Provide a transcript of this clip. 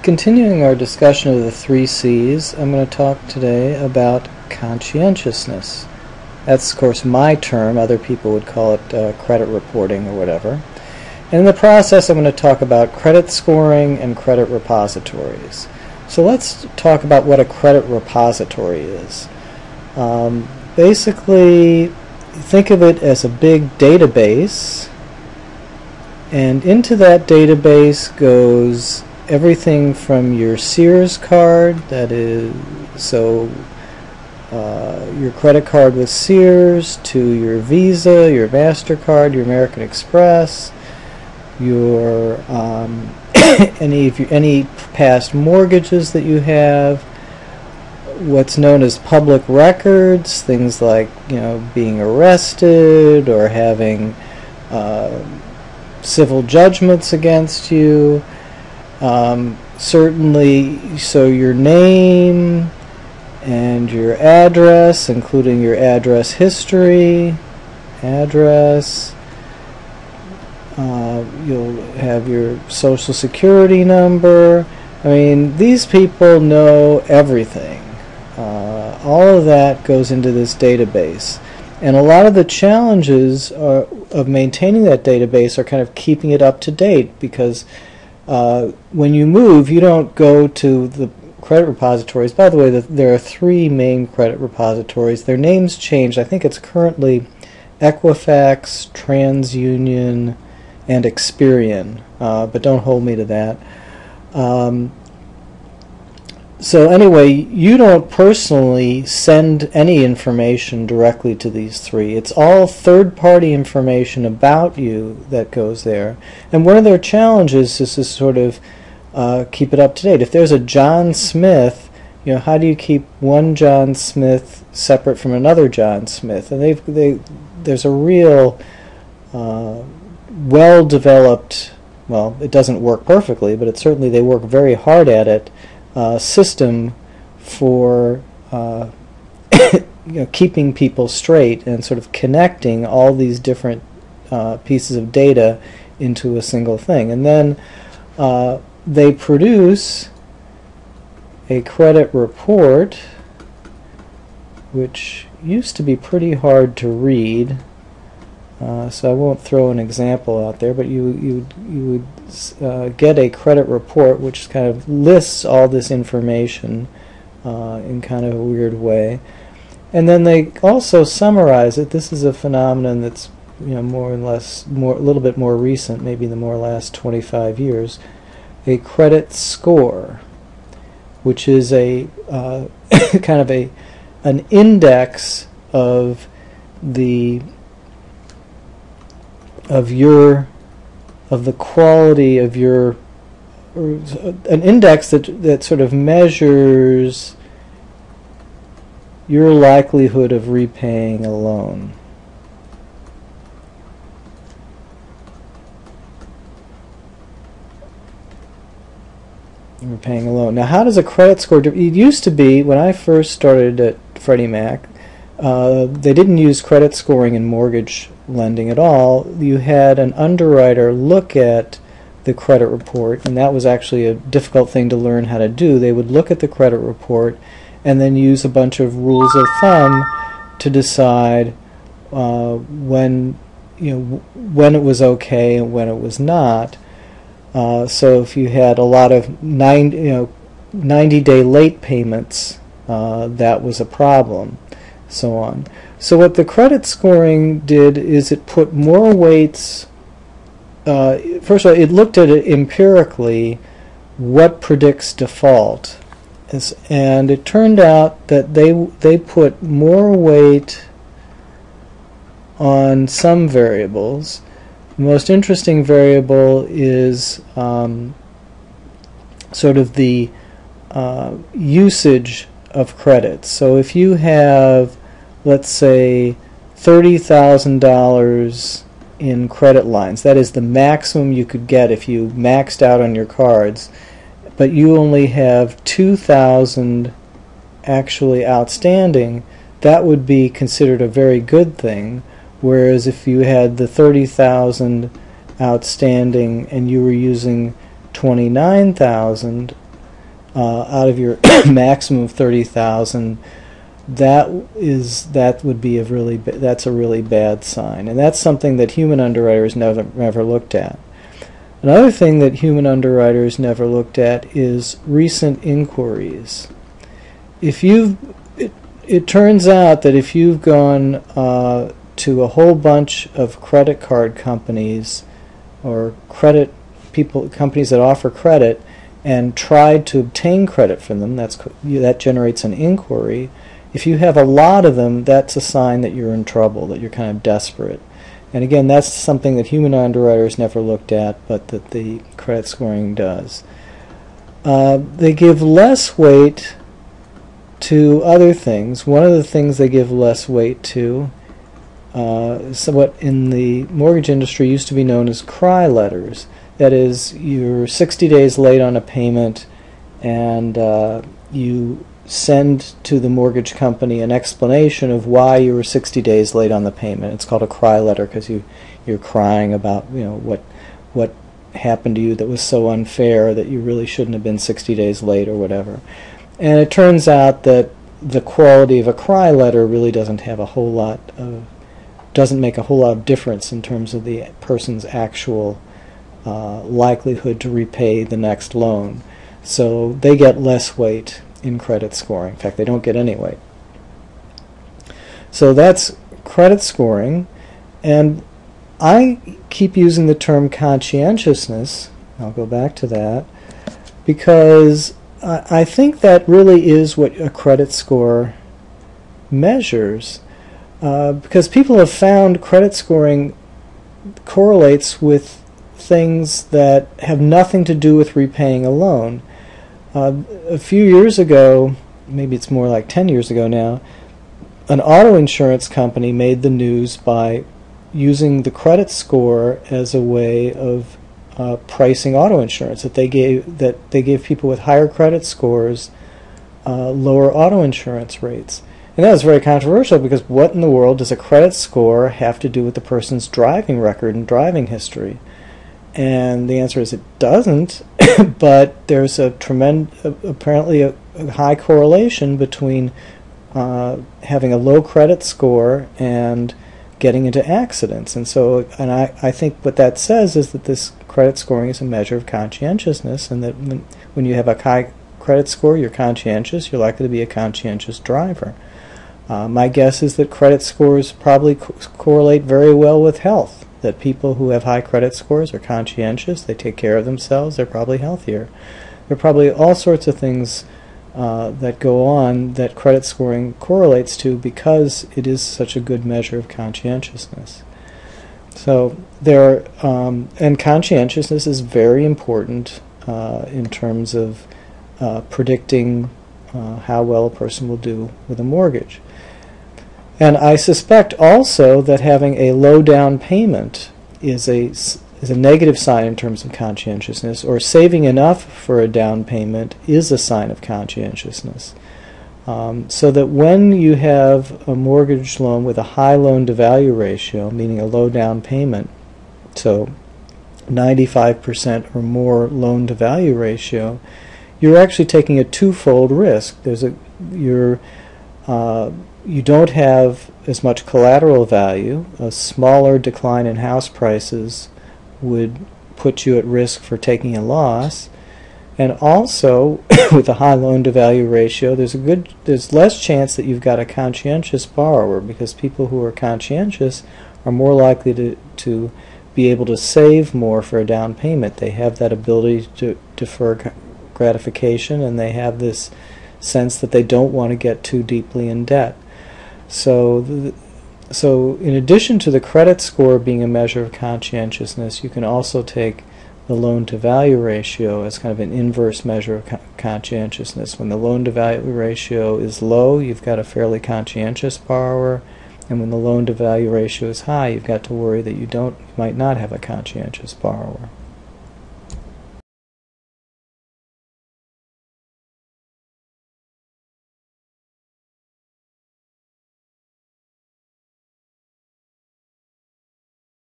Continuing our discussion of the 3 C's, I'm going to talk today about conscientiousness. That's, of course, my term. Other people would call it credit reporting or whatever. And in the process, I'm going to talk about credit scoring and credit repositories. So let's talk about what a credit repository is. Basically, think of it as a big database, and into that database goes everything from your Sears card, that is, your credit card with Sears, to your Visa, your MasterCard, your American Express, your any past mortgages that you have, what's known as public records, things like being arrested or having civil judgments against you. Certainly, so your name and your address, including your address history, you'll have your social security number. I mean, these people know everything. All of that goes into this database. And a lot of the challenges of maintaining that database are kind of keeping it up to date, because when you move, you don't go to the credit repositories. By the way, there are 3 main credit repositories. Their names changed. I think it's currently Equifax, TransUnion, and Experian, but don't hold me to that. So anyway, you don't personally send any information directly to these 3. It's all third-party information about you that goes there. And one of their challenges is to sort of keep it up to date. If there's a John Smith, how do you keep one John Smith separate from another John Smith? And there's a real well-developed, well, it doesn't work perfectly, but certainly they work very hard at it, system for keeping people straight and sort of connecting all these different pieces of data into a single thing. And then they produce a credit report, which used to be pretty hard to read. So I won't throw an example out there, but you would get a credit report which kind of lists all this information in kind of a weird way, and then they also summarize it. This is a phenomenon that's more or less a little bit more recent, maybe in the more last 25 years. A credit score, which is a kind of an index of the quality of your, an index that sort of measures your likelihood of repaying a loan. Repaying a loan. Now, how does a credit score it used to be, when I first started at Freddie Mac, they didn't use credit scoring in mortgage lending at all. You had an underwriter look at the credit report, and that was actually a difficult thing to learn how to do. They would look at the credit report and then use a bunch of rules of thumb to decide when it was okay and when it was not. So if you had a lot of 90-day late payments, that was a problem, so on. So what the credit scoring did is it put more weights. First of all, it looked at it empirically, what predicts default, and it turned out that they put more weight on some variables. The most interesting variable is sort of the usage of credits. So if you have, let's say, $30,000 in credit lines, that is the maximum you could get if you maxed out on your cards, but you only have $2,000 actually outstanding, that would be considered a very good thing. Whereas if you had the 30,000 outstanding and you were using 29,000, out of your maximum of 30,000, that's a really bad sign, and that's something that human underwriters never looked at. Another thing that human underwriters never looked at is recent inquiries. It turns out that if you've gone to a whole bunch of credit card companies or companies that offer credit, and tried to obtain credit from them, that generates an inquiry. If you have a lot of them, that's a sign that you're in trouble, that you're kind of desperate. And again, that's something that human underwriters never looked at, but that the credit scoring does. They give less weight to other things. One of the things they give less weight to is what in the mortgage industry used to be known as cry letters. That is, you're 60 days late on a payment, and you send to the mortgage company an explanation of why you were 60 days late on the payment. It's called a cry letter because you're crying about what happened to you that was so unfair that you really shouldn't have been 60 days late or whatever. And it turns out that the quality of a cry letter really doesn't make a whole lot of difference in terms of the person's actual likelihood to repay the next loan. So they get less weight in credit scoring. In fact, they don't get any weight. So that's credit scoring. And I keep using the term conscientiousness. I'll go back to that because I think that really is what a credit score measures. Because people have found credit scoring correlates with things that have nothing to do with repaying a loan. A few years ago, maybe it's more like 10 years ago now, an auto insurance company made the news by using the credit score as a way of pricing auto insurance. That they gave people with higher credit scores lower auto insurance rates. And that was very controversial because what in the world does a credit score have to do with the person's driving record and driving history? And the answer is it doesn't, but there's apparently a high correlation between having a low credit score and getting into accidents. And I think what that says is that this credit scoring is a measure of conscientiousness, and that when you have a high credit score, you're conscientious, you're likely to be a conscientious driver. My guess is that credit scores probably correlate very well with health. That people who have high credit scores are conscientious, they take care of themselves, they're probably healthier. There are probably all sorts of things that go on that credit scoring correlates to because it is such a good measure of conscientiousness. So and conscientiousness is very important in terms of predicting how well a person will do with a mortgage. And I suspect also that having a low down payment is a negative sign in terms of conscientiousness, or saving enough for a down payment is a sign of conscientiousness. So that when you have a mortgage loan with a high loan-to-value ratio, meaning a low down payment, so 95% or more loan-to-value ratio, you're actually taking a twofold risk. You don't have as much collateral value. A smaller decline in house prices would put you at risk for taking a loss. And also, with a high loan-to-value ratio, there's less chance that you've got a conscientious borrower, because people who are conscientious are more likely to be able to save more for a down payment. They have that ability to defer gratification, and they have this sense that they don't want to get too deeply in debt. So in addition to the credit score being a measure of conscientiousness, you can also take the loan-to-value ratio as kind of an inverse measure of conscientiousness. When the loan-to-value ratio is low, you've got a fairly conscientious borrower, and when the loan-to-value ratio is high, you've got to worry that you might not have a conscientious borrower.